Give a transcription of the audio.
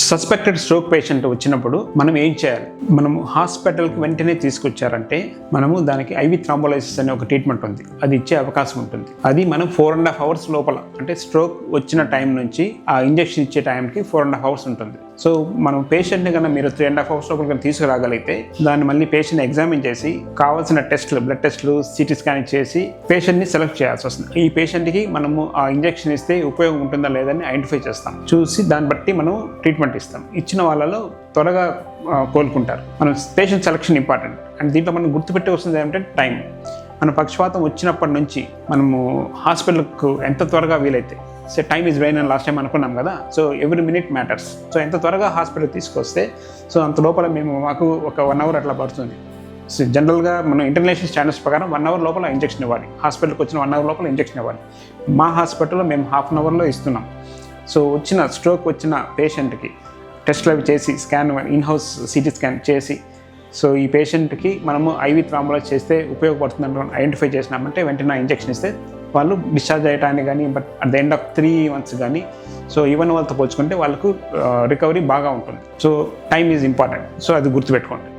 Suspected stroke patient వచ్చినప్పుడు మనం ఏం చేయాలి? మనము హాస్పిటల్కి వెంటనే తీసుకొచ్చారంటే మనము దానికి ఐవి థ్రాంబోలైసిస్ అనే ఒక ట్రీట్మెంట్ ఉంది, అది ఇచ్చే అవకాశం ఉంటుంది. అది మనం 4.5 hours లోపల, అంటే స్ట్రోక్ వచ్చిన టైం నుంచి ఆ ఇంజెక్షన్ ఇచ్చే టైంకి 4.5 hours ఉంటుంది. సో మనం పేషెంట్ని కన్నా మీరు 3.5 hours లోపల కన్నా తీసుకురాగలిగితే దాన్ని మళ్ళీ పేషెంట్ ఎగ్జామిన్ చేసి కావాల్సిన టెస్టులు, బ్లడ్ టెస్టులు, సిటీ స్కాన్ చేసి పేషెంట్ని సెలెక్ట్ చేయాల్సి వస్తుంది. ఈ పేషెంట్కి మనము ఆ ఇంజెక్షన్ ఇస్తే ఉపయోగం ఉంటుందా లేదని ఐడెంటిఫై చేస్తాం. చూసి దాన్ని బట్టి మనం ట్రీట్మెంట్ ఇస్తాం. ఇచ్చిన వాళ్ళలో త్వరగా కోలుకుంటారు. మనం పేషెంట్ సెలెక్షన్ ఇంపార్టెంట్. అండ్ దీంట్లో మనం గుర్తుపెట్టవలసింది ఏమంటే టైం. మన పక్షవాతం వచ్చినప్పటి నుంచి మనము హాస్పిటల్కు ఎంత త్వరగా వీలైతే, సో టైమ్ ఈజ్ వెయిన్ అని లాస్ట్ టైం అనుకున్నాం కదా, so every minute matters. So ఎంత త్వరగా హాస్పిటల్ తీసుకొస్తే సో అంత లోపల మాకు ఒక 1 hour అట్లా పడుతుంది. సో జనరల్గా మనం ఇంటర్నేషనల్ స్టాండర్డ్స్ ప్రకారం 1 hour లోపల ఇంజెక్షన్ ఇవ్వాలి. హాస్పిటల్కి వచ్చిన 1 hour లోపల ఇంజెక్షన్ ఇవ్వాలి. మా హాస్పిటల్లో మేము 1/2 hourలో ఇస్తున్నాం. సో స్ట్రోక్ వచ్చిన పేషెంట్కి టెస్ట్లు అవి చేసి, స్కాన్, ఇన్హౌస్ సిటీ స్కాన్ చేసి, సో ఈ పేషెంట్కి మనము ఐవి థ్రాంబోలైజ్ చేస్తే ఉపయోగపడుతుందని ఐడెంటిఫై చేసినామంటే వెంటనే ఇంజెక్షన్ ఇస్తే వాళ్ళు డిశ్చార్జ్ అయ్యటానికి కానీ, but at the end of 3 months కానీ, సో ఈవెన్ వాళ్ళతో పోల్చుకుంటే వాళ్ళకు రికవరీ బాగా ఉంటుంది. So time is important. So అది గుర్తుపెట్టుకోండి.